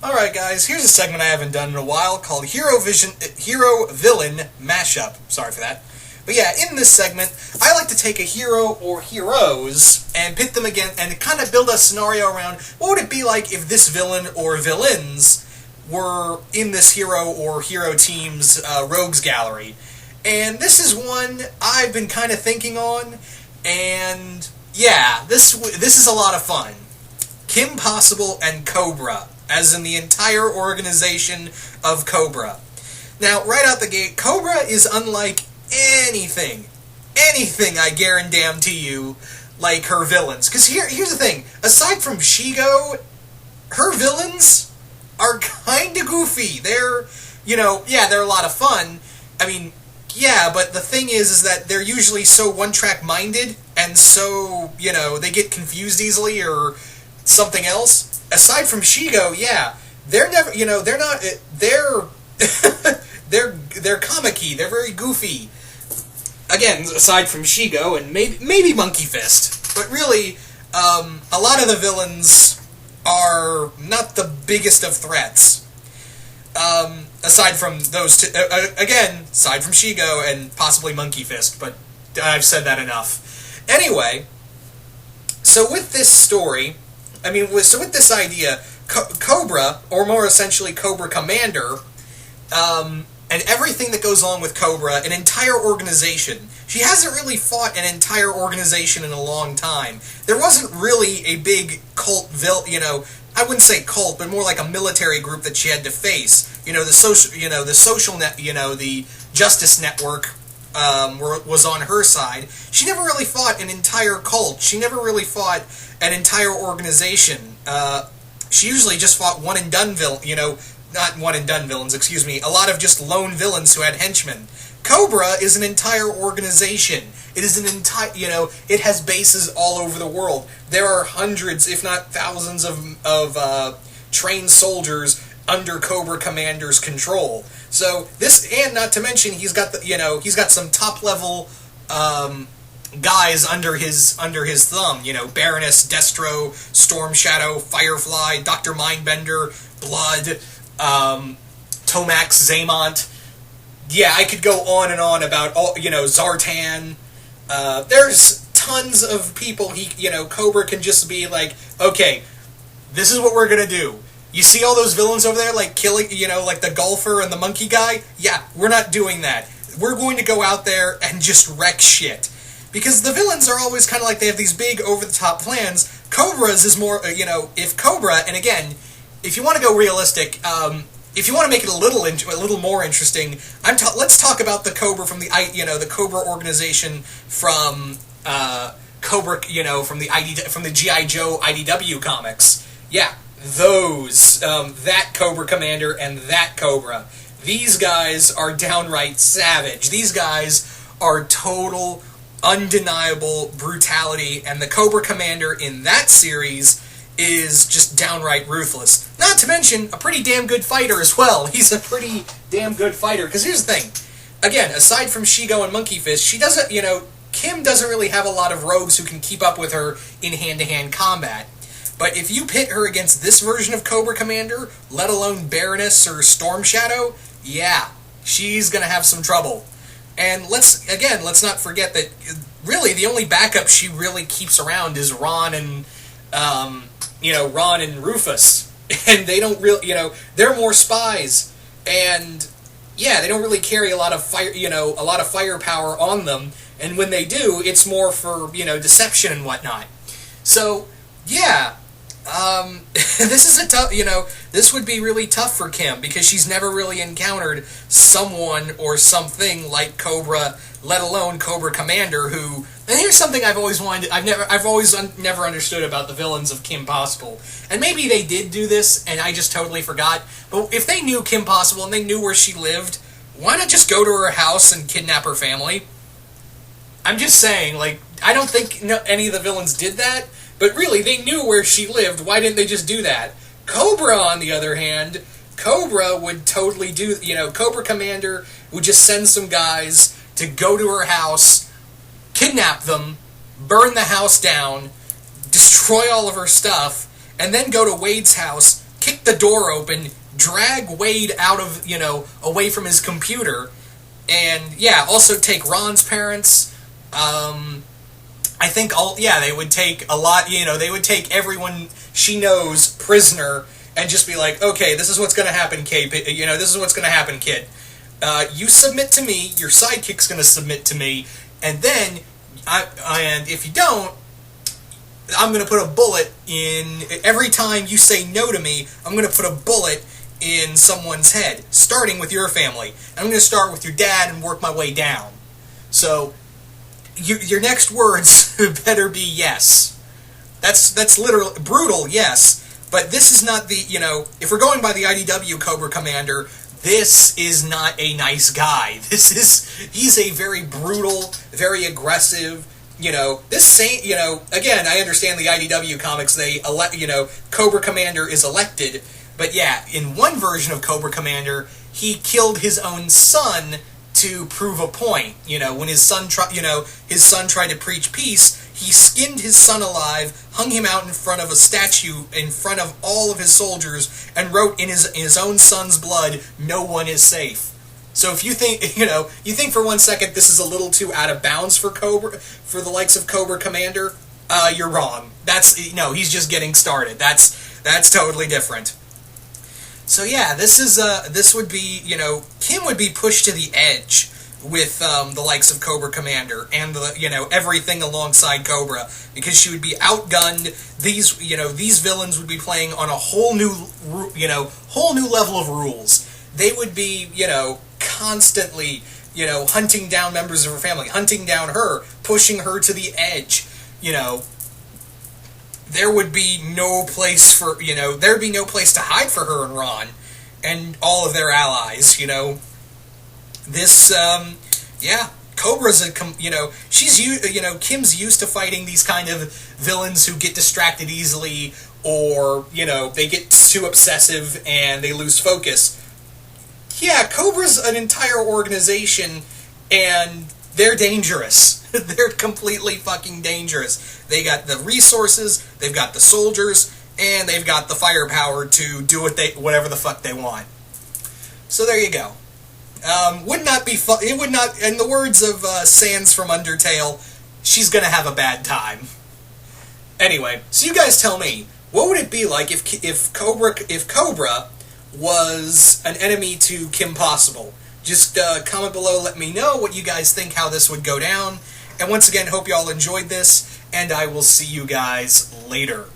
Alright guys, here's a segment I haven't done in a while called Hero-Villain Mashup. Sorry for that. But yeah, in this segment, I like to take a hero or heroes and pit them again and kind of build a scenario around what would it be like if this villain or villains were in this hero or hero team's rogues gallery. And this is one I've been kind of thinking on, and yeah, this is a lot of fun. Kim Possible and Cobra, as in the entire organization of Cobra. Now, right out the gate, Cobra is unlike anything I guarantee you, like her villains. Because here's the thing, aside from Shigo, her villains are kind of goofy. They're, they're a lot of fun. I mean, yeah, but the thing is that they're usually so one-track minded, and so, they get confused easily or something else. Aside from Shigo, yeah, they're never, they're not, they're comic-y, they're very goofy. Again, aside from Shigo and maybe Monkey Fist, but really, a lot of the villains are not the biggest of threats. Aside from those two, again, aside from Shigo and possibly Monkey Fist, but I've said that enough. Anyway, so with this story, with this idea, Cobra, or more essentially Cobra Commander, and everything that goes on with Cobra, an entire organization. She hasn't really fought an entire organization in a long time. There wasn't really a big cult, I wouldn't say cult, but more like a military group that she had to face. The social net, the Justice Network was on her side. She never really fought an entire cult. She never really fought an entire organization. She usually just fought one-and-done not one-and-done villains, excuse me, a lot of just lone villains who had henchmen. Cobra is an entire organization. It is an entire, it has bases all over the world. There are hundreds, if not thousands of trained soldiers under Cobra Commander's control. So this, and not to mention, he's got some top-level guys under his thumb. Baroness, Destro, Storm Shadow, Firefly, Dr. Mindbender, Blood, Tomax, Zaymont. Yeah, I could go on and on about all, Zartan. There's tons of people Cobra can just be like, okay, this is what we're gonna do. You see all those villains over there, like killing, like the golfer and the monkey guy? Yeah, we're not doing that. We're going to go out there and just wreck shit. Because the villains are always kind of like they have these big over-the-top plans. Cobra's is more, if Cobra, and again, if you want to go realistic, if you want to make it a little more interesting, let's talk about the Cobra from the Cobra organization from Cobra, from the G.I. Joe IDW comics. Yeah, those, that Cobra Commander and that Cobra. These guys are downright savage. These guys are total, undeniable brutality, and the Cobra Commander in that series is just downright ruthless. Not to mention, a pretty damn good fighter as well. He's a pretty damn good fighter. Because here's the thing. Again, aside from Shigo and Monkey Fist, she doesn't, Kim doesn't really have a lot of rogues who can keep up with her in hand-to-hand combat. But if you pit her against this version of Cobra Commander, let alone Baroness or Storm Shadow, yeah, she's gonna have some trouble. And let's not forget that really the only backup she really keeps around is Ron and Ron and Rufus, and they don't really, they're more spies, and yeah, they don't really carry a lot of firepower on them, and when they do, it's more for, deception and whatnot. So, yeah, this is a tough, this would be really tough for Kim, because she's never really encountered someone or something like Cobra, let alone Cobra Commander, who, and here's something I've always never understood about the villains of Kim Possible, and maybe they did do this, and I just totally forgot, but if they knew Kim Possible and they knew where she lived, why not just go to her house and kidnap her family? I'm just saying, I don't think any of the villains did that, but really, they knew where she lived. Why didn't they just do that? Cobra, on the other hand, Cobra would totally do, Cobra Commander would just send some guys to go to her house, kidnap them, burn the house down, destroy all of her stuff, and then go to Wade's house, kick the door open, drag Wade out of, away from his computer, and, yeah, also take Ron's parents. I think they would take a lot, they would take everyone she knows prisoner and just be like, okay, this is what's going to happen, kid. This is what's going to happen, kid. You submit to me, your sidekick's going to submit to me, and then, and if you don't, I'm going to put a bullet in, every time you say no to me, I'm going to put a bullet in someone's head, starting with your family. I'm going to start with your dad and work my way down. So, your next words better be yes. That's literally brutal, yes. But this is not the, if we're going by the IDW Cobra Commander, this is not a nice guy. He's a very brutal, very aggressive, again, I understand the IDW comics, Cobra Commander is elected, but yeah, in one version of Cobra Commander, he killed his own son to prove a point. When his son tried to preach peace, he skinned his son alive, hung him out in front of a statue, in front of all of his soldiers, and wrote in his own son's blood, "No one is safe." So if you think, you think for 1 second this is a little too out of bounds for the likes of Cobra Commander, you're wrong. He's just getting started. That's totally different. So yeah, this would be, Kim would be pushed to the edge with the likes of Cobra Commander and everything alongside Cobra, because she would be outgunned. These villains would be playing on a whole new level of rules. They would be, constantly, hunting down members of her family, hunting down her, pushing her to the edge. There would be no place for, there'd be no place to hide for her and Ron and all of their allies, Cobra's Kim's used to fighting these kind of villains who get distracted easily, or, they get too obsessive and they lose focus. Yeah, Cobra's an entire organization, and they're dangerous. They're completely fucking dangerous. They got the resources, they've got the soldiers, and they've got the firepower to do whatever the fuck they want. So there you go. Would not be fun. It would not. In the words of Sans from Undertale, she's gonna have a bad time. Anyway, so you guys tell me, what would it be like if Cobra was an enemy to Kim Possible? Just comment below, let me know what you guys think, how this would go down. And once again, hope you all enjoyed this, and I will see you guys later.